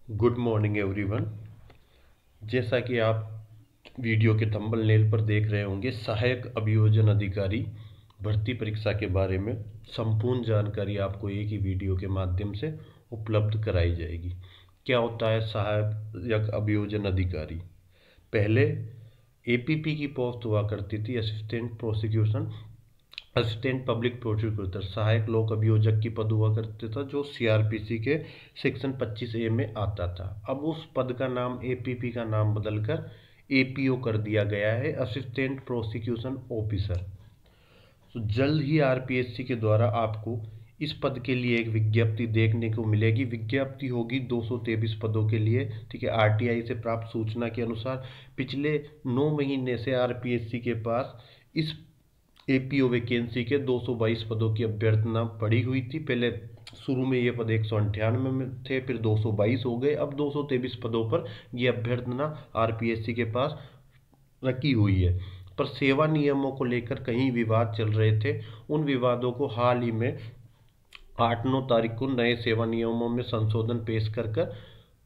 Good morning everyone. जैसा कि आप वीडियो के थंबनेल पर देख रहे होंगे, सहायक अभियोजन अधिकारी भर्ती परीक्षा के बारे में संपूर्ण जानकारी आपको एक ही वीडियो के माध्यम से उपलब्ध कराई जाएगी। क्या होता है सहायक अभियोजन अधिकारी? पहले एपीपी की पोस्ट हुआ करती थी, असिस्टेंट पब्लिक प्रोसिक्यूटर, सहायक लोक अभियोजक की पद हुआ करता था, जो सीआरपीसी के सेक्शन 25A में आता था। अब उस पद का नाम, एपीपी का नाम बदलकर एपीओ कर दिया गया है, असिस्टेंट प्रोसिक्यूशन ऑफिसर। तो जल्द ही आरपीएससी के द्वारा आपको इस पद के लिए एक विज्ञप्ति देखने को मिलेगी। विज्ञप्ति होगी 223 पदों के लिए। ठीक है, आरटीआई से प्राप्त सूचना के अनुसार पिछले 9 महीने से आरपीएससी के पास इस एपीओ वैकेंसी के 222 पदों की अभ्यर्थना पड़ी हुई थी। पहले शुरू में ये पद 198 में थे, फिर 222 हो गए, अब 223 पदों पर ये अभ्यर्थना आरपीएससी के पास रखी हुई है। पर सेवा नियमों को लेकर कहीं विवाद चल रहे थे। उन विवादों को हाल ही में 8-9 तारीख को नए सेवा नियमों में संशोधन पेश कर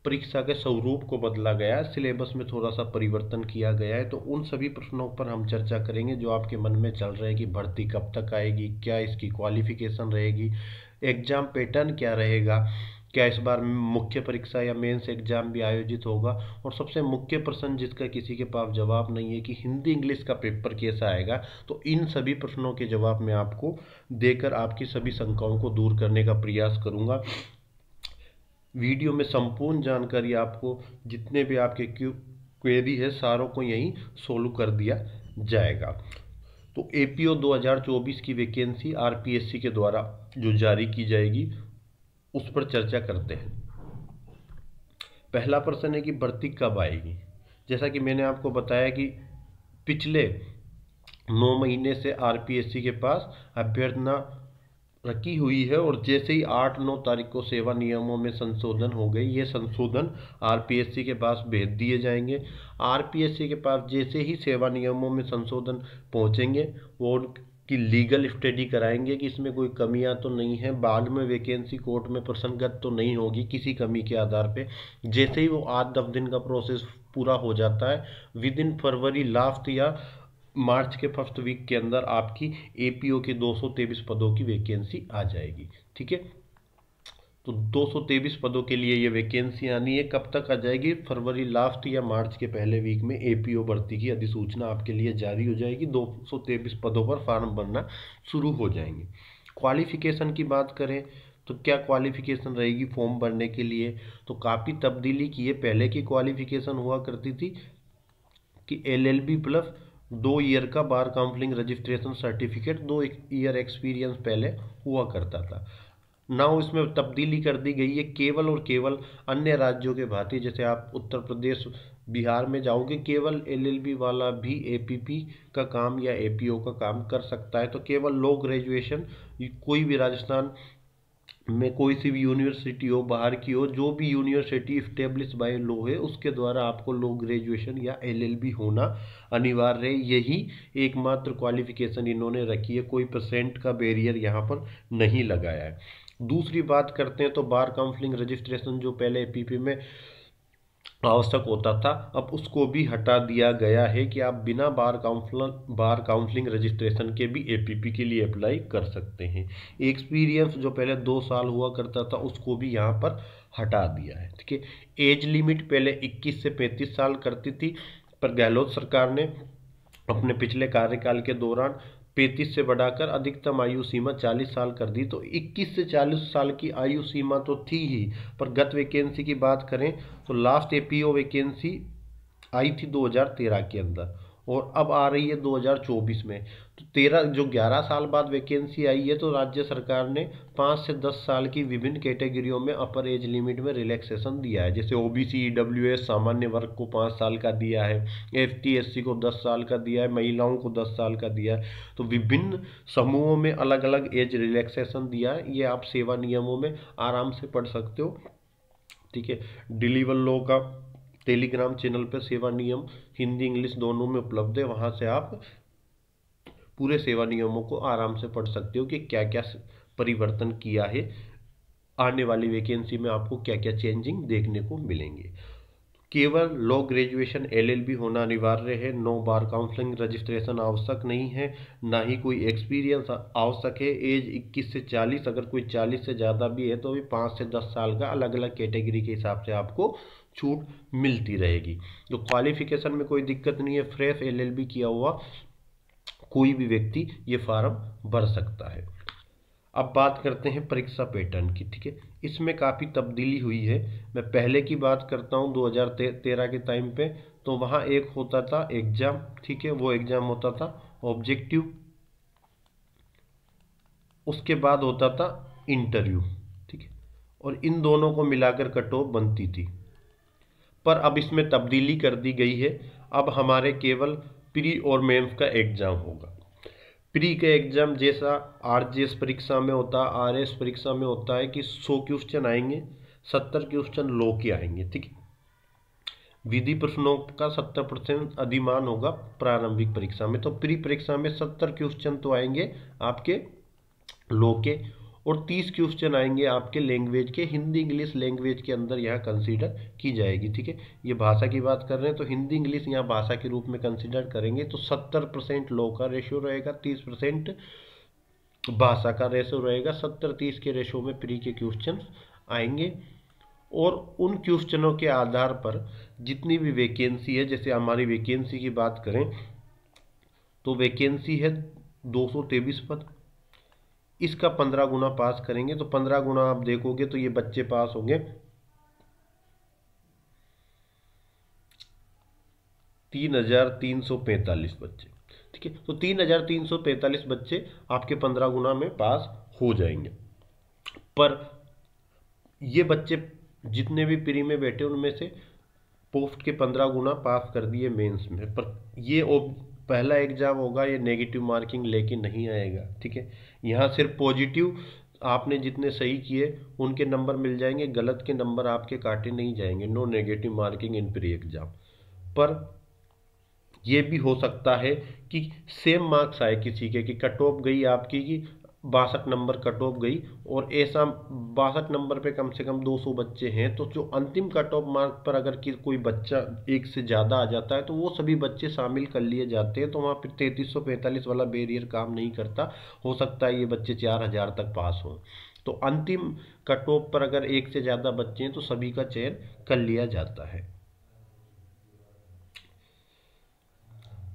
परीक्षा के स्वरूप को बदला गया है, सिलेबस में थोड़ा सा परिवर्तन किया गया है। तो उन सभी प्रश्नों पर हम चर्चा करेंगे जो आपके मन में चल रहे हैं कि भर्ती कब तक आएगी, क्या इसकी क्वालिफिकेशन रहेगी, एग्जाम पैटर्न क्या रहेगा, क्या इस बार मुख्य परीक्षा या मेंस एग्जाम भी आयोजित होगा, और सबसे मुख्य प्रश्न जिसका किसी के पास जवाब नहीं है कि हिंदी इंग्लिश का पेपर कैसा आएगा। तो इन सभी प्रश्नों के जवाब मैं आपको देकर आपकी सभी शंकाओं को दूर करने का प्रयास करूंगा। वीडियो में संपूर्ण जानकारी आपको, जितने भी आपके क्वेरी है, सारों को यहीं सोल्व कर दिया जाएगा। तो एपीओ 2024 की वैकेंसी आरपीएससी के द्वारा जो जारी की जाएगी उस पर चर्चा करते हैं। पहला प्रश्न है कि भर्ती कब आएगी। जैसा कि मैंने आपको बताया कि पिछले 9 महीने से आरपीएससी के पास अभ्यर्थना रखी हुई है, और जैसे ही 8-9 तारीख को सेवा नियमों में संशोधन हो गई, ये संशोधन आरपीएससी के पास भेज दिए जाएंगे। आरपीएससी के पास जैसे ही सेवा नियमों में संशोधन पहुंचेंगे, वो उनकी लीगल स्टडी कराएंगे कि इसमें कोई कमियां तो नहीं है, बाद में वैकेंसी कोर्ट में प्रसंगत तो नहीं होगी किसी कमी के आधार पे। जैसे ही वो 8-10 दिन का प्रोसेस पूरा हो जाता है, विद इन फरवरी लास्ट या मार्च के फर्स्ट वीक के अंदर आपकी एपीओ के 223 पदों की वैकेंसी आ जाएगी। ठीक है, तो 223 पदों के लिए ये वैकेंसी आनी है। कब तक आ जाएगी? फरवरी लास्ट या मार्च के पहले वीक में एपीओ भर्ती की अधिसूचना आपके लिए जारी हो जाएगी। 223 पदों पर फॉर्म भरना शुरू हो जाएंगे। क्वालिफिकेशन की बात करें तो क्या क्वालिफिकेशन रहेगी फॉर्म भरने के लिए? तो काफ़ी तब्दीली की है। पहले की क्वालिफिकेशन हुआ करती थी कि एलएलबी प्लस 2 ईयर का बार counselling registration certificate, 2 year experience पहले हुआ करता था। नाउ इसमें तब्दीली कर दी गई है, केवल और केवल अन्य राज्यों के भांति, जैसे आप उत्तर प्रदेश बिहार में जाओगे, केवल एलएलबी वाला भी एपीपी का काम या एपीओ का काम कर सकता है। तो केवल लो ग्रेजुएशन, कोई भी राजस्थान में कोई सी भी यूनिवर्सिटी हो, बाहर की हो, जो भी यूनिवर्सिटी स्टेब्लिश बाय लॉ है, उसके द्वारा आपको लो ग्रेजुएशन या एलएलबी होना अनिवार्य है। यही एकमात्र क्वालिफिकेशन इन्होंने रखी है, कोई परसेंट का बैरियर यहाँ पर नहीं लगाया है। दूसरी बात करते हैं तो बार काउंसलिंग रजिस्ट्रेशन जो पहले एपीपी में आवश्यक होता था, अब उसको भी हटा दिया गया है कि आप बिना बार काउंसलिंग रजिस्ट्रेशन के भी एपीपी के लिए अप्लाई कर सकते हैं। एक्सपीरियंस जो पहले 2 साल हुआ करता था, उसको भी यहाँ पर हटा दिया है। ठीक है, एज लिमिट पहले 21 से 35 साल करती थी, पर गहलोत सरकार ने अपने पिछले कार्यकाल के दौरान 35 से बढ़ाकर अधिकतम आयु सीमा 40 साल कर दी। तो 21 से 40 साल की आयु सीमा तो थी ही, पर गत वैकेंसी की बात करें तो लास्ट एपीओ वैकेंसी आई थी 2013 के अंदर, और अब आ रही है 2024 में। तो 11 साल बाद वैकेंसी आई है, तो राज्य सरकार ने 5 से 10 साल की विभिन्न कैटेगरियों में अपर एज लिमिट में रिलैक्सेशन दिया है। जैसे ओबीसी, ईडब्ल्यूएस सामान्य वर्ग को 5 साल का दिया है, एसटी एससी को 10 साल का दिया है, महिलाओं को 10 साल का दिया है। तो विभिन्न समूहों में अलग अलग एज रिलैक्सेशन दिया है। ये आप सेवा नियमों में आराम से पढ़ सकते हो। ठीक है, डिलीवर लॉ का टेलीग्राम चैनल पर सेवा नियम हिंदी इंग्लिश दोनों में उपलब्ध है, वहाँ से आप पूरे सेवा नियमों को आराम से पढ़ सकते हो कि क्या क्या परिवर्तन किया है आने वाली वैकेंसी में आपको क्या क्या चेंजिंग देखने को मिलेंगे। केवल लॉ ग्रेजुएशन LLB होना अनिवार्य है, 9 बार काउंसलिंग रजिस्ट्रेशन आवश्यक नहीं है, ना ही कोई एक्सपीरियंस आवश्यक है। एज 21 से 40, अगर कोई 40 से ज़्यादा भी है तो भी 5 से 10 साल का अलग अलग कैटेगरी के हिसाब से आपको छूट मिलती रहेगी। तो क्वालिफिकेशन में कोई दिक्कत नहीं है, फ्रेश LLB किया हुआ कोई भी व्यक्ति ये फॉर्म भर सकता है। अब बात करते हैं परीक्षा पैटर्न की, ठीक है। इसमें काफ़ी तब्दीली हुई है। मैं पहले की बात करता हूँ 2013 के टाइम पे, तो वहाँ एक होता था एग्ज़ाम, ठीक है, वो एग्ज़ाम होता था ऑब्जेक्टिव, उसके बाद होता था इंटरव्यू, ठीक है, और इन दोनों को मिलाकर कट ऑफ बनती थी। पर अब इसमें तब्दीली कर दी गई है, अब हमारे केवल प्री और मेंस का एग्ज़ाम होगा। प्री का एग्जाम जैसा RGS परीक्षा में होता है, RS परीक्षा में होता है कि 100 क्वेश्चन आएंगे, 70 क्वेश्चन लॉ के आएंगे, ठीक है। विधि प्रश्नों का 70% अधिमान होगा प्रारंभिक परीक्षा में। तो प्री परीक्षा में 70 क्वेश्चन तो आएंगे आपके लॉ के, और 30 क्वेश्चन आएंगे आपके लैंग्वेज के, हिंदी इंग्लिश लैंग्वेज के अंदर यहाँ कंसीडर की जाएगी, ठीक है। ये भाषा की बात कर रहे हैं तो हिंदी इंग्लिश यहाँ भाषा के रूप में कंसीडर करेंगे। तो 70% लॉ का रेशियो रहेगा, 30% भाषा का रेशियो रहेगा, 70-30 के रेशियो में प्री के क्वेश्चन आएंगे। और उन क्वेश्चनों के आधार पर जितनी भी वैकेंसी है, जैसे हमारी वैकेंसी की बात करें तो वैकेंसी है 223 पद, इसका 15 गुना पास करेंगे तो 15 गुना आप देखोगे तो ये बच्चे पास होंगे 3,345 बच्चे, ठीक है। तो 3,345 बच्चे आपके 15 गुना में पास हो जाएंगे। पर ये बच्चे जितने भी प्री में बैठे उनमें से पोस्ट के 15 गुना पास कर दिए मेंस में, पर ये पहला एग्जाम होगा, ये नेगेटिव मार्किंग लेके नहीं आएगा, ठीक है। यहाँ सिर्फ पॉजिटिव आपने जितने सही किए उनके नंबर मिल जाएंगे, गलत के नंबर आपके काटे नहीं जाएंगे। No negative marking in pre exam. पर ये भी हो सकता है कि सेम मार्क्स आए किसी के, कि कट ऑफ गई आपकी की 62 नंबर कट ऑफ गई, और ऐसा 62 नंबर पे कम से कम 200 बच्चे हैं, तो जो अंतिम कट ऑफ मार्क पर अगर कोई बच्चा एक से ज़्यादा आ जाता है तो वो सभी बच्चे शामिल कर लिए जाते हैं। तो वहाँ फिर 3345 वाला बैरियर काम नहीं करता, हो सकता है ये बच्चे 4000 तक पास हों। तो अंतिम कट ऑफ पर अगर एक से ज़्यादा बच्चे हैं तो सभी का चयन कर लिया जाता है।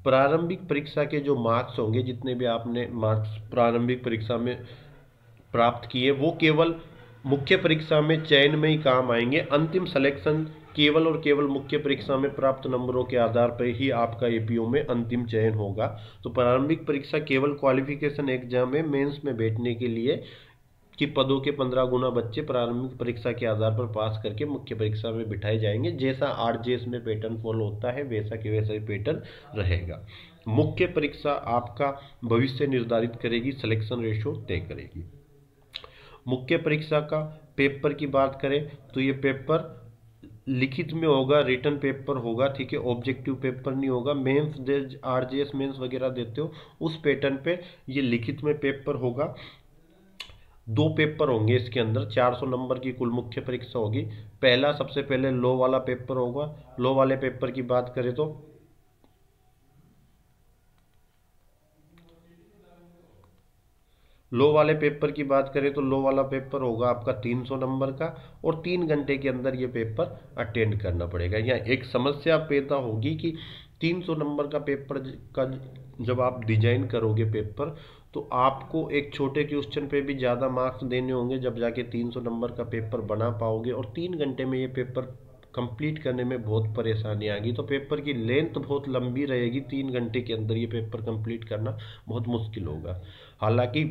प्रारंभिक परीक्षा के जो मार्क्स होंगे, जितने भी आपने मार्क्स प्रारंभिक परीक्षा में प्राप्त किए, वो केवल मुख्य परीक्षा में चयन में ही काम आएंगे। अंतिम सिलेक्शन केवल और केवल मुख्य परीक्षा में प्राप्त नंबरों के आधार पर ही आपका APO में अंतिम चयन होगा। तो प्रारंभिक परीक्षा केवल क्वालिफिकेशन एग्जाम है, मेंस में बैठने के लिए कि पदों के 15 गुना बच्चे प्रारंभिक परीक्षा के आधार पर पास करके मुख्य परीक्षा में बिठाए जाएंगे। जैसा RGS में पैटर्न फॉलो होता है वैसा कि वैसा ही पैटर्न रहेगा। मुख्य परीक्षा आपका भविष्य निर्धारित करेगी, सिलेक्शन रेशियो तय करेगी। मुख्य परीक्षा का पेपर की बात करें तो ये पेपर लिखित में होगा, रिटन पेपर होगा, ठीक है, ऑब्जेक्टिव पेपर नहीं होगा। मेंस RGS मेंस वगैरह देते हो उस पैटर्न पे ये लिखित में पेपर होगा। 2 पेपर होंगे इसके अंदर, 400 नंबर की कुल मुख्य परीक्षा होगी। पहला सबसे पहले लॉ वाला पेपर होगा। लॉ वाले पेपर की बात करें तो लॉ वाला पेपर होगा आपका 300 नंबर का, और 3 घंटे के अंदर ये पेपर अटेंड करना पड़ेगा। यहाँ एक समस्या पैदा होगी कि 300 नंबर का पेपर का जब आप डिजाइन करोगे पेपर, तो आपको एक छोटे क्वेश्चन पे भी ज़्यादा मार्क्स देने होंगे, जब जाके 300 नंबर का पेपर बना पाओगे। और 3 घंटे में ये पेपर कंप्लीट करने में बहुत परेशानी आएगी। तो पेपर की लेंथ बहुत लंबी रहेगी, 3 घंटे के अंदर ये पेपर कंप्लीट करना बहुत मुश्किल होगा। हालांकि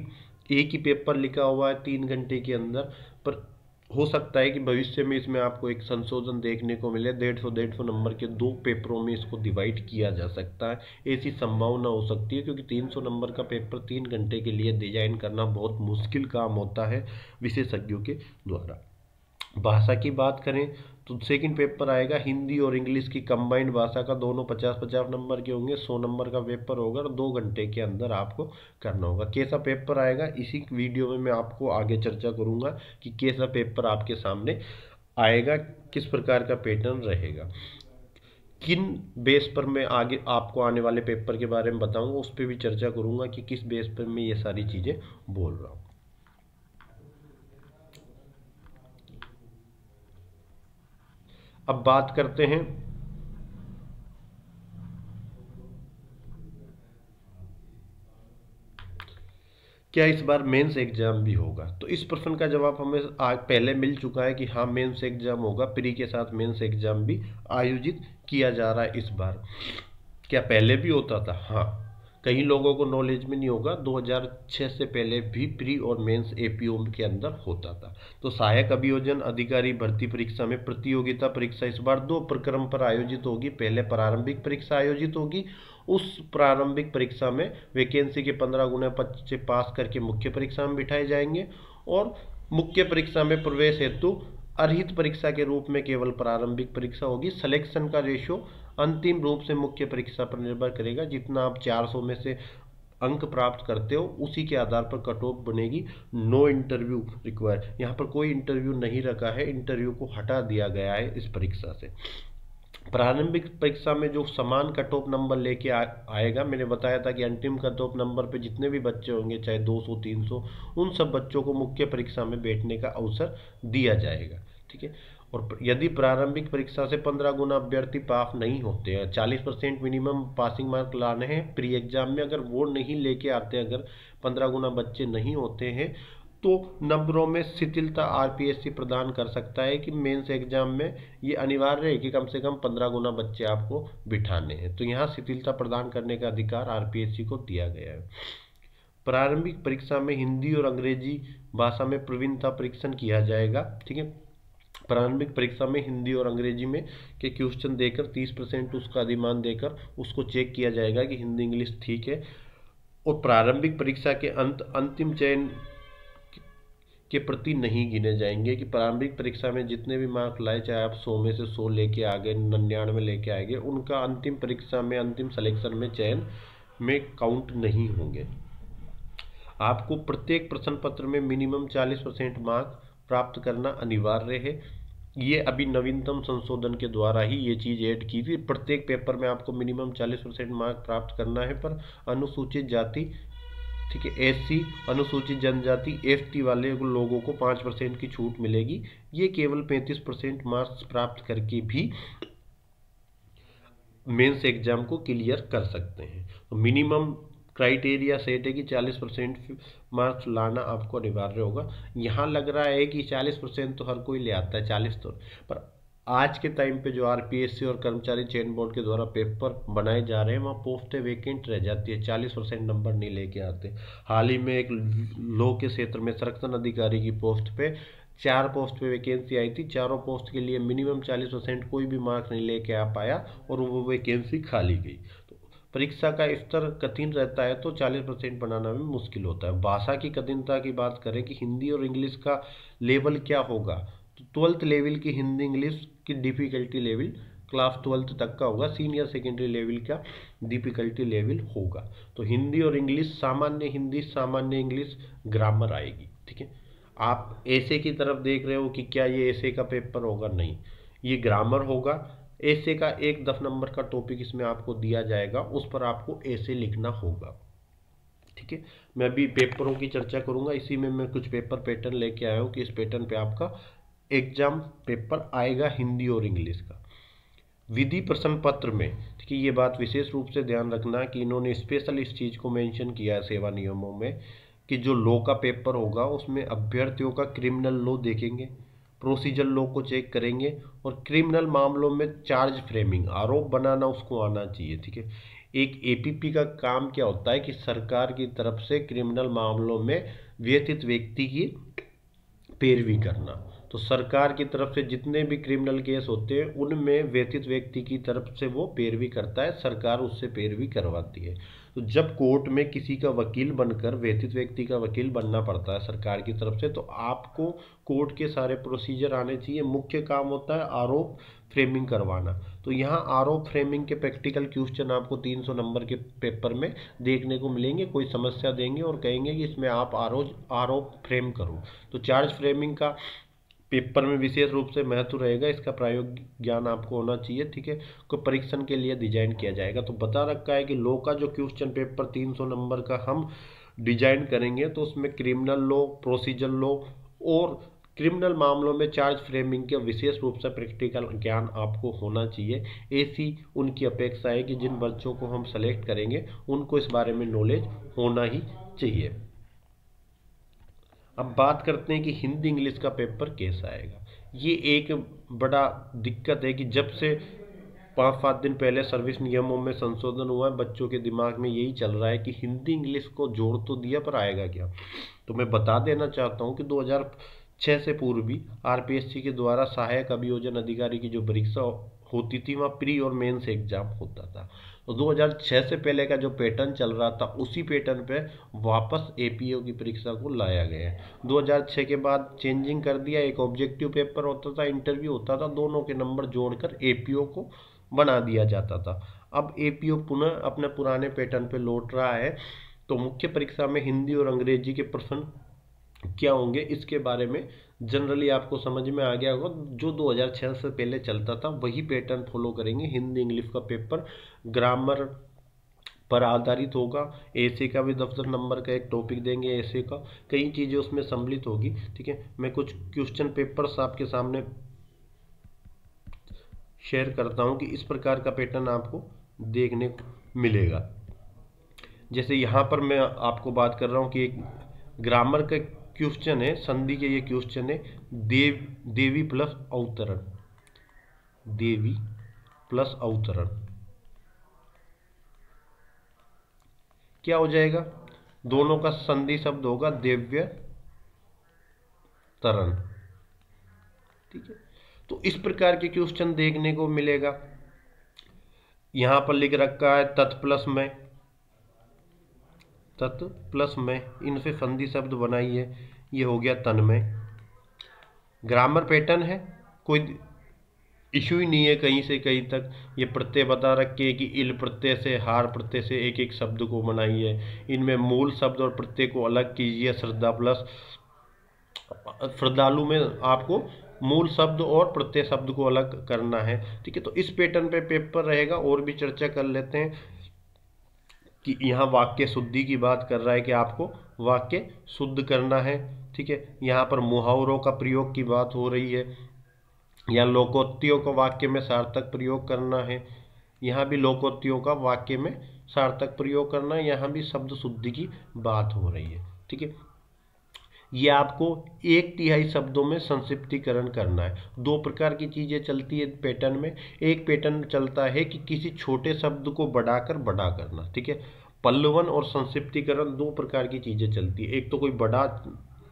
एक ही पेपर लिखा हुआ है 3 घंटे के अंदर, पर हो सकता है कि भविष्य में इसमें आपको एक संशोधन देखने को मिले, 150 नंबर के 2 पेपरों में इसको डिवाइड किया जा सकता है, ऐसी संभावना हो सकती है। क्योंकि 300 नंबर का पेपर 3 घंटे के लिए डिजाइन करना बहुत मुश्किल काम होता है विशेषज्ञों के द्वारा। भाषा की बात करें तो सेकंड पेपर आएगा हिंदी और इंग्लिश की कंबाइंड भाषा का, दोनों 50-50 नंबर के होंगे, 100 नंबर का पेपर होगा और 2 घंटे के अंदर आपको करना होगा। कैसा पेपर आएगा इसी वीडियो में मैं आपको आगे चर्चा करूंगा कि कैसा पेपर आपके सामने आएगा, किस प्रकार का पैटर्न रहेगा। किन बेस पर मैं आगे आपको आने वाले पेपर के बारे में बताऊंगा, उस पर भी चर्चा करूंगा कि किस बेस पर मैं ये सारी चीज़ें बोल रहा हूँ। अब बात करते हैं क्या इस बार मेंस एग्जाम भी होगा। तो इस प्रश्न का जवाब हमें आज पहले मिल चुका है कि हाँ मेंस एग्जाम होगा, प्री के साथ मेंस एग्जाम भी आयोजित किया जा रहा है इस बार। क्या पहले भी होता था? हाँ, कई लोगों को नॉलेज में नहीं होगा, 2006 से पहले भी प्री और मेंस एपीओ के अंदर होता था। तो सहायक अभियोजन अधिकारी भर्ती परीक्षा में प्रतियोगिता परीक्षा इस बार 2 प्रक्रम पर आयोजित होगी। पहले प्रारंभिक परीक्षा आयोजित होगी, उस प्रारंभिक परीक्षा में वैकेंसी के 15 गुना बच्चे पास करके मुख्य परीक्षा में बिठाए जाएंगे और मुख्य परीक्षा में प्रवेश हेतु अर्हित परीक्षा के रूप में केवल प्रारंभिक परीक्षा होगी। सिलेक्शन का रेशो अंतिम रूप से मुख्य परीक्षा पर निर्भर करेगा। जितना आप 400 में से अंक प्राप्त करते हो उसी के आधार पर कट ऑफ बनेगी। नो इंटरव्यू रिक्वायर, यहाँ पर कोई इंटरव्यू नहीं रखा है, इंटरव्यू को हटा दिया गया है इस परीक्षा से। प्रारंभिक परीक्षा में जो समान कट ऑफ नंबर लेके आएगा, मैंने बताया था कि अंतिम कट ऑफ नंबर पे जितने भी बच्चे होंगे चाहे 200 300, उन सब बच्चों को मुख्य परीक्षा में बैठने का अवसर दिया जाएगा। ठीक है, और यदि प्रारंभिक परीक्षा से 15 गुना अभ्यर्थी पास नहीं होते हैं, 40% मिनिमम पासिंग मार्क लाने हैं प्री एग्जाम में, अगर वो नहीं लेके आते, अगर 15 गुना बच्चे नहीं होते हैं तो नंबरों में शिथिलता आरपीएससी प्रदान कर सकता है कि मेंस एग्जाम में ये अनिवार्य है कि कम से कम 15 गुना बच्चे आपको बिठाने हैं। तो यहाँ शिथिलता प्रदान करने का अधिकार आरपीएससी को दिया गया है। प्रारंभिक परीक्षा में हिंदी और अंग्रेजी भाषा में प्रवीणता परीक्षण किया जाएगा। ठीक है, प्रारंभिक परीक्षा में हिंदी और अंग्रेजी में के क्वेश्चन देकर 30% उसका अधिमान देकर उसको चेक किया जाएगा कि हिंदी इंग्लिश ठीक है। और प्रारंभिक परीक्षा के अंतिम चयन के प्रति नहीं गिने जाएंगे कि प्रारंभिक परीक्षा में जितने भी मार्क लाए, चाहे आप 100 में से 100 लेके आ गए, 99 लेके आएंगे, उनका अंतिम परीक्षा में अंतिम सिलेक्शन में चयन में काउंट नहीं होंगे। आपको प्रत्येक प्रश्न पत्र में मिनिमम 40% मार्क प्राप्त करना अनिवार्य है। ये अभी नवीनतम संशोधन के द्वारा ही ये चीज़ ऐड की थी। प्रत्येक पेपर में आपको मिनिमम 40% मार्क प्राप्त करना है, पर अनुसूचित जाति, ठीक है, एससी, अनुसूचित जनजाति, एसटी वाले लोगों को 5% की छूट मिलेगी। ये केवल 35% मार्क्स प्राप्त करके भी मेंस एग्जाम को क्लियर कर सकते हैं। तो मिनिमम क्राइटेरिया सेट है कि 40% मार्क्स लाना आपको अनिवार्य होगा। यहाँ लग रहा है कि 40% तो हर कोई ले आता है, 40 तो, पर आज के टाइम पे जो आरपीएससी और कर्मचारी चयन बोर्ड के द्वारा पेपर बनाए जा रहे हैं वहाँ पोस्टें वेकेंट रह जाती है, 40% नंबर नहीं लेके आते। हाल ही में एक लॉ के क्षेत्र में संरक्षण अधिकारी की पोस्ट पे 4 पोस्ट पे वैकेंसी आई थी, चारों पोस्ट के लिए मिनिमम 40% कोई भी मार्क्स नहीं लेके आ पाया और वो वैकेंसी खाली गई। तो परीक्षा का स्तर कठिन रहता है तो 40% बनाना भी मुश्किल होता है। भाषा की कठिनता की बात करें कि हिंदी और इंग्लिश का लेवल क्या होगा, तो 12th लेवल की हिंदी इंग्लिश की डिफिकल्टी लेवल क्लास 12th तक का होगा, सीनियर सेकेंडरी लेवल का डिफिकल्टी लेवल होगा। तो हिंदी और इंग्लिश, सामान्य हिंदी सामान्य इंग्लिश ग्रामर आएगी। ठीक है, आप ऐसे की तरफ देख रहे हो कि क्या ये ऐसे का पेपर होगा, नहीं, ये ग्रामर होगा। ऐसे का 10 नंबर का टॉपिक इसमें आपको दिया जाएगा, उस पर आपको ऐसे लिखना होगा। ठीक है, मैं अभी पेपरों की चर्चा करूंगा, इसी में मैं कुछ पेपर पैटर्न लेके आया हूँ कि इस पैटर्न पे आपका एग्जाम पेपर आएगा हिंदी और इंग्लिश का। विधि प्रश्न पत्र में, ठीक है, ये बात विशेष रूप से ध्यान रखना कि इन्होंने स्पेशल इस चीज़ को मेंशन किया है सेवा नियमों में कि जो लॉ का पेपर होगा उसमें अभ्यर्थियों का क्रिमिनल लॉ देखेंगे, प्रोसीजर लॉ को चेक करेंगे और क्रिमिनल मामलों में चार्ज फ्रेमिंग, आरोप बनाना उसको आना चाहिए। ठीक है, एक एपीपी का काम क्या होता है कि सरकार की तरफ से क्रिमिनल मामलों में व्यथित व्यक्ति की पैरवी करना। तो सरकार की तरफ से जितने भी क्रिमिनल केस होते हैं उनमें व्यथित व्यक्ति की तरफ से वो पैरवी करता है, सरकार उससे पैरवी करवाती है। तो जब कोर्ट में किसी का वकील बनकर व्यथित व्यक्ति का वकील बनना पड़ता है सरकार की तरफ से, तो आपको कोर्ट के सारे प्रोसीजर आने चाहिए। मुख्य काम होता है आरोप फ्रेमिंग करवाना। तो यहाँ आरोप फ्रेमिंग के प्रैक्टिकल क्वेश्चन आपको 300 नंबर के पेपर में देखने को मिलेंगे। कोई समस्या देंगे और कहेंगे कि इसमें आप आरोप फ्रेम करो। तो चार्ज फ्रेमिंग का पेपर में विशेष रूप से महत्व रहेगा, इसका प्रायोगिक ज्ञान आपको होना चाहिए, ठीक है। को परीक्षण के लिए डिजाइन किया जाएगा। तो बता रखा है कि लॉ का जो क्वेश्चन पेपर 300 नंबर का हम डिजाइन करेंगे, तो उसमें क्रिमिनल लॉ, प्रोसीजर लॉ और क्रिमिनल मामलों में चार्ज फ्रेमिंग का विशेष रूप से प्रैक्टिकल ज्ञान आपको होना चाहिए। ऐसी उनकी अपेक्षा है कि जिन बच्चों को हम सेलेक्ट करेंगे उनको इस बारे में नॉलेज होना ही चाहिए। अब बात करते हैं कि हिंदी इंग्लिश का पेपर कैसा आएगा। ये एक बड़ा दिक्कत है कि जब से 5-7 दिन पहले सर्विस नियमों में संशोधन हुआ है, बच्चों के दिमाग में यही चल रहा है कि हिंदी इंग्लिश को जोड़ तो दिया पर आएगा क्या। तो मैं बता देना चाहता हूँ कि 2006 से पूर्व भी आरपीएससी के द्वारा सहायक अभियोजन अधिकारी की जो परीक्षा होती थी वहाँ प्री और मेंस एग्जाम होता था। तो 2006 से पहले का जो पैटर्न चल रहा था उसी पैटर्न पे वापस एपीओ की परीक्षा को लाया गया है। 2006 के बाद चेंजिंग कर दिया, एक ऑब्जेक्टिव पेपर होता था, इंटरव्यू होता था, दोनों के नंबर जोड़कर एपीओ को बना दिया जाता था। अब एपीओ पुनः अपने पुराने पैटर्न पे लौट रहा है। तो मुख्य परीक्षा में हिंदी और अंग्रेजी के प्रश्न क्या होंगे इसके बारे में जनरली आपको समझ में आ गया होगा। जो 2006 से पहले चलता था वही पैटर्न फॉलो करेंगे। हिंदी इंग्लिश का पेपर ग्रामर पर आधारित होगा। ऐसे का भी 10 नंबर का एक टॉपिक देंगे, ऐसे का कई चीज़ें उसमें सम्मिलित होगी, ठीक है। मैं कुछ क्वेश्चन पेपर्स आपके सामने शेयर करता हूँ कि इस प्रकार का पैटर्न आपको देखने को मिलेगा। जैसे यहाँ पर मैं आपको बात कर रहा हूँ कि एक ग्रामर का क्वेश्चन है, संधि के ये क्वेश्चन है, देवी प्लस अवतरण, देवी प्लस अवतरण क्या हो जाएगा। दोनों का संधि शब्द होगा देव्य तरण, ठीक है। तो इस प्रकार के क्वेश्चन देखने को मिलेगा। यहां पर लिख रखा है तत् प्लस में, तत् प्लस में, इनसे संधि शब्द बनाइए, ये हो गया तन में। ग्रामर पैटर्न है, कोई इशू ही नहीं है कहीं से कहीं तक। ये प्रत्यय बता रखे कि इल प्रत्यय से, हार प्रत्यय से एक एक शब्द को बनाइए, इनमें मूल शब्द और प्रत्यय को अलग कीजिए। श्रद्धा प्लस श्रद्धालु में आपको मूल शब्द और प्रत्यय शब्द को अलग करना है, ठीक है। तो इस पैटर्न पे पेपर रहेगा। और भी चर्चा कर लेते हैं कि यहाँ वाक्य शुद्धि की बात कर रहा है कि आपको वाक्य शुद्ध करना है, ठीक है। यहाँ पर मुहावरों का प्रयोग की बात हो रही है, या लोकोक्तियों को वाक्य में सार्थक प्रयोग करना है। यहाँ भी लोकोक्तियों का वाक्य में सार्थक प्रयोग करना है, यहाँ भी शब्द शुद्धि की बात हो रही है, ठीक है। ये आपको 1/3 शब्दों में संक्षिप्तीकरण करना है। दो प्रकार की चीजें चलती है पैटर्न में। एक पैटर्न चलता है कि किसी छोटे शब्द को बढ़ाकर बड़ा करना, ठीक है। पल्लवन और संक्षिप्तीकरण दो प्रकार की चीजें चलती है। एक तो कोई बड़ा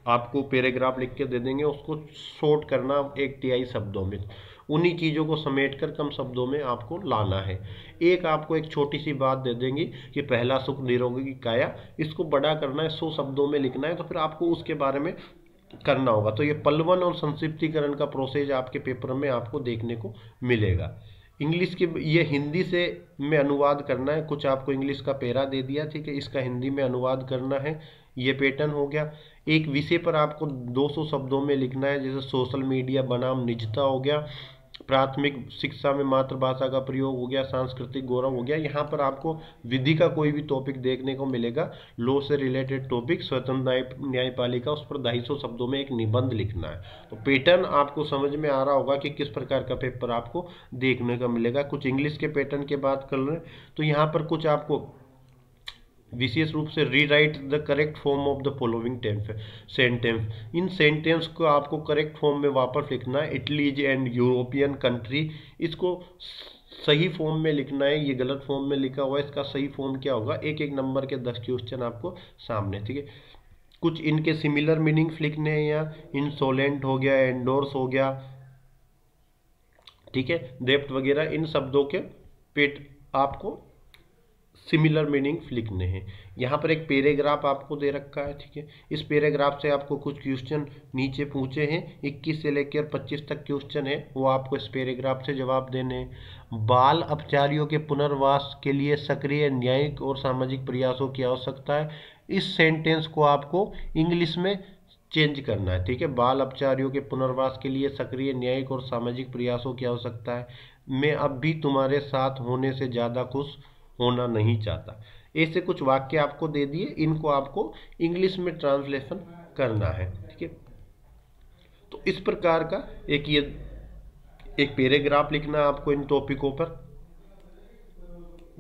आपको पैराग्राफ लिख के दे देंगे, उसको शॉर्ट करना 1/3 शब्दों में, उन्हीं चीज़ों को समेटकर कम शब्दों में आपको लाना है। एक आपको एक छोटी सी बात दे देंगे कि पहला सुख निरोगी की काया, इसको बड़ा करना है, 100 शब्दों में लिखना है, तो फिर आपको उसके बारे में करना होगा। तो ये पल्लवन और संक्षिप्तीकरण का प्रोसेस आपके पेपर में आपको देखने को मिलेगा। इंग्लिश के ये हिंदी से में अनुवाद करना है, कुछ आपको इंग्लिश का पैरा दे दिया, ठीक है, इसका हिंदी में अनुवाद करना है, ये पैटर्न हो गया। एक विषय पर आपको 200 शब्दों में लिखना है, जैसे सोशल मीडिया बनाम निजता हो गया, प्राथमिक शिक्षा में मातृभाषा का प्रयोग हो गया, सांस्कृतिक गौरव हो गया। यहाँ पर आपको विधि का कोई भी टॉपिक देखने को मिलेगा, लॉ से रिलेटेड टॉपिक, स्वतंत्र न्यायपालिका, उस पर 250 शब्दों में एक निबंध लिखना है। तो पैटर्न आपको समझ में आ रहा होगा कि किस प्रकार का पेपर आपको देखने का मिलेगा। कुछ इंग्लिश के पैटर्न की बात कर रहे हैं, तो यहाँ पर कुछ आपको विशेष रूप से rewrite the correct form of the following sentence, in sentence को आपको करेक्ट फॉर्म में वापस लिखना है। Italy is and European country, इसको सही फॉर्म में लिखना है, ये गलत फॉर्म में लिखा हुआ है, इसका सही फॉर्म क्या होगा। एक एक नंबर के 10 क्वेश्चन आपको सामने, ठीक है। कुछ इनके सिमिलर मीनिंग्स लिखने हैं, यहाँ इंसोलेंट हो गया, एंडोर्स हो गया, ठीक है, डेप्थ वगैरह, इन शब्दों के पेट आपको सिमिलर मीनिंग लिखने हैं। यहाँ पर एक पैराग्राफ आपको दे रखा है, ठीक है। इस पैराग्राफ से आपको कुछ क्वेश्चन नीचे पूछे हैं, 21 से लेकर 25 तक क्वेश्चन है, वो आपको इस पैराग्राफ से जवाब देने हैं। बाल अपचारियों के पुनर्वास के लिए सक्रिय न्यायिक और सामाजिक प्रयासों की आवश्यकता है। इस सेंटेंस को आपको इंग्लिश में चेंज करना है, ठीक है। बाल अपचारियों के पुनर्वास के लिए सक्रिय न्यायिक और सामाजिक प्रयासों की आवश्यकता है। मैं अब भी तुम्हारे साथ होने से ज़्यादा खुश होना नहीं चाहता। ऐसे कुछ वाक्य आपको दे दिए, इनको आपको इंग्लिश में ट्रांसलेशन करना है, ठीक है। तो इस प्रकार का एक पैराग्राफ लिखना है आपको इन टॉपिकों पर।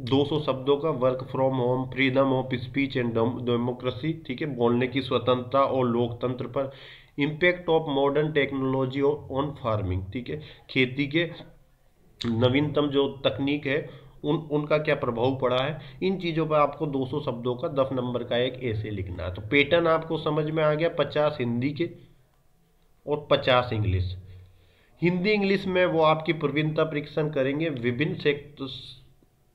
200 शब्दों का work from home, freedom of speech and democracy, ठीक है, बोलने की स्वतंत्रता और लोकतंत्र पर, impact of modern technology on farming, ठीक है, खेती के नवीनतम जो तकनीक है उनका क्या प्रभाव पड़ा है। इन चीज़ों पर आपको 200 शब्दों का 10 नंबर का एक ऐसे लिखना है। तो पैटर्न आपको समझ में आ गया, 50 हिंदी के और 50 इंग्लिश। हिंदी इंग्लिश में वो आपकी प्रवीणता परीक्षण करेंगे।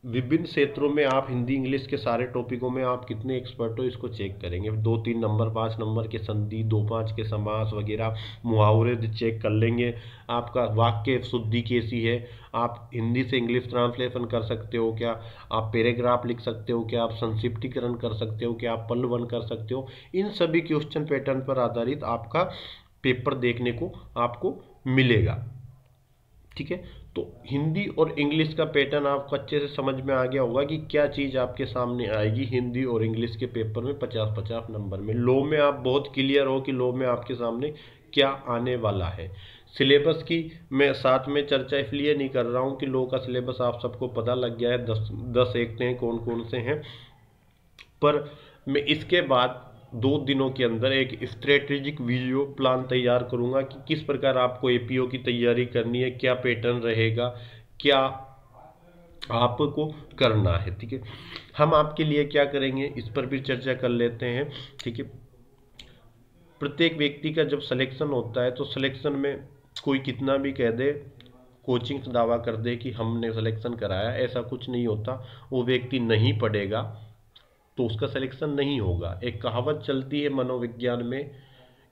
विभिन्न क्षेत्रों में आप हिंदी इंग्लिश के सारे टॉपिकों में आप कितने एक्सपर्ट हो इसको चेक करेंगे। 2-3 नंबर, 5 नंबर के संधि, 2-5 के समास वगैरह, मुहावरे चेक कर लेंगे। आपका वाक्य शुद्धि कैसी है, आप हिंदी से इंग्लिश ट्रांसलेशन कर सकते हो क्या, आप पैराग्राफ लिख सकते हो क्या, आप संक्षिप्तीकरण कर सकते हो क्या, आप पल्लवन कर सकते हो। इन सभी क्वेश्चन पैटर्न पर आधारित आपका पेपर देखने को आपको मिलेगा, ठीक है। तो हिंदी और इंग्लिश का पैटर्न आपको अच्छे से समझ में आ गया होगा कि क्या चीज़ आपके सामने आएगी हिंदी और इंग्लिश के पेपर में 50-50 नंबर में। लॉ में आप बहुत क्लियर हो कि लॉ में आपके सामने क्या आने वाला है। सिलेबस की मैं साथ में चर्चा इसलिए नहीं कर रहा हूँ कि लॉ का सिलेबस आप सबको पता लग गया है, 10 एक्ट हैं, कौन कौन से हैं, पर मैं इसके बाद 2 दिनों के अंदर एक स्ट्रेटेजिक वीडियो प्लान तैयार करूंगा कि किस प्रकार आपको एपीओ की तैयारी करनी है, क्या पैटर्न रहेगा, क्या आपको करना है, ठीक है। हम आपके लिए क्या करेंगे इस पर भी चर्चा कर लेते हैं, ठीक है। प्रत्येक व्यक्ति का जब सिलेक्शन होता है तो सिलेक्शन में कोई कितना भी कह दे, कोचिंग से दावा कर दे कि हमने सिलेक्शन कराया, ऐसा कुछ नहीं होता। वो व्यक्ति नहीं पढ़ेगा तो उसका सिलेक्शन नहीं होगा। एक कहावत चलती है मनोविज्ञान में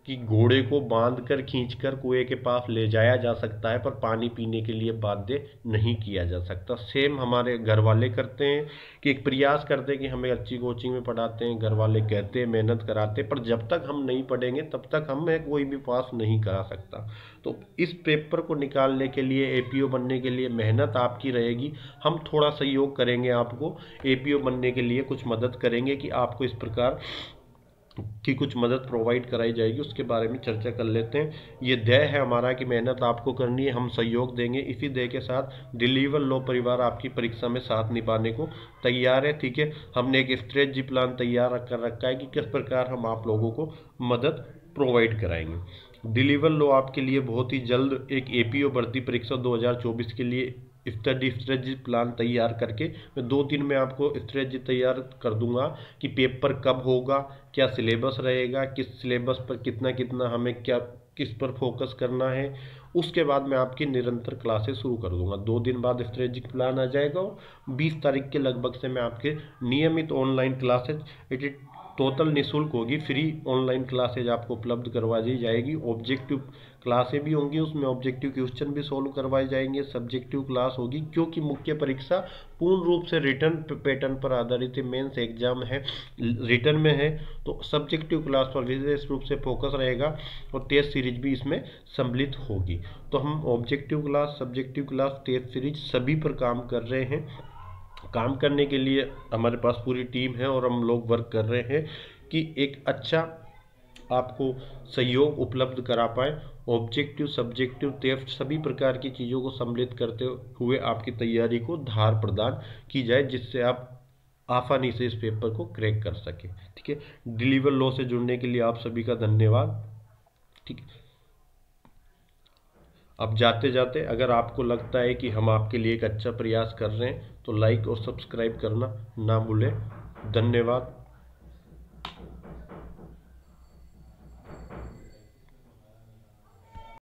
कि घोड़े को बांधकर खींचकर कुएं के पास ले जाया जा सकता है पर पानी पीने के लिए बाध्य नहीं किया जा सकता। सेम हमारे घर वाले करते हैं कि एक प्रयास करते हैं कि हमें अच्छी कोचिंग में पढ़ाते हैं, घर वाले कहते हैं, मेहनत कराते हैं, पर जब तक हम नहीं पढ़ेंगे तब तक हमें कोई भी पास नहीं करा सकता। तो इस पेपर को निकालने के लिए, एपीओ बनने के लिए मेहनत आपकी रहेगी। हम थोड़ा सहयोग करेंगे, आपको एपीओ बनने के लिए कुछ मदद करेंगे कि आपको इस प्रकार की कुछ मदद प्रोवाइड कराई जाएगी, उसके बारे में चर्चा कर लेते हैं। ये ध्येय है हमारा कि मेहनत आपको करनी है, हम सहयोग देंगे। इसी ध्येय के साथ डिलीवर लॉ परिवार आपकी परीक्षा में साथ निभाने को तैयार है, ठीक है। हमने एक स्ट्रेटजी प्लान तैयार कर रखा है कि किस प्रकार हम आप लोगों को मदद प्रोवाइड कराएंगे। डिलीवर लॉ आपके लिए बहुत ही जल्द एक एपीओ भर्ती परीक्षा 2024 के लिए स्ट्रेटजी प्लान तैयार करके मैं 2 दिन में आपको स्ट्रेटजी तैयार कर दूंगा कि पेपर कब होगा, क्या सिलेबस रहेगा, किस सिलेबस पर कितना कितना हमें क्या किस पर फोकस करना है। उसके बाद मैं आपकी निरंतर क्लासेस शुरू कर दूंगा। 2 दिन बाद स्ट्रेटजिक प्लान आ जाएगा और 20 तारीख के लगभग से मैं आपके नियमित ऑनलाइन क्लासेज टोटल निःशुल्क होगी, फ्री ऑनलाइन क्लासेज आपको उपलब्ध करवा दी जाएगी। ऑब्जेक्टिव क्लासें भी होंगी, उसमें ऑब्जेक्टिव क्वेश्चन भी सॉल्व करवाए जाएंगे, सब्जेक्टिव क्लास होगी, क्योंकि मुख्य परीक्षा पूर्ण रूप से रिटर्न पैटर्न पर आधारित है। मेंस एग्जाम है रिटर्न में है, तो सब्जेक्टिव क्लास पर विशेष रूप से फोकस रहेगा और टेस्ट सीरीज भी इसमें सम्मिलित होगी। तो हम objective class, subjective class, test series सभी पर काम कर रहे हैं। काम करने के लिए हमारे पास पूरी टीम है और हम लोग वर्क कर रहे हैं कि एक अच्छा आपको सहयोग उपलब्ध करा पाए। ऑब्जेक्टिव, सब्जेक्टिव, टेस्ट सभी प्रकार की चीज़ों को सम्मिलित करते हुए आपकी तैयारी को धार प्रदान की जाए, जिससे आप आसानी से इस पेपर को क्रैक कर सकें, ठीक है। डिलीवर लॉ से जुड़ने के लिए आप सभी का धन्यवाद, ठीक है। अब जाते जाते अगर आपको लगता है कि हम आपके लिए एक अच्छा प्रयास कर रहे हैं तो लाइक और सब्सक्राइब करना ना भूलें। धन्यवाद।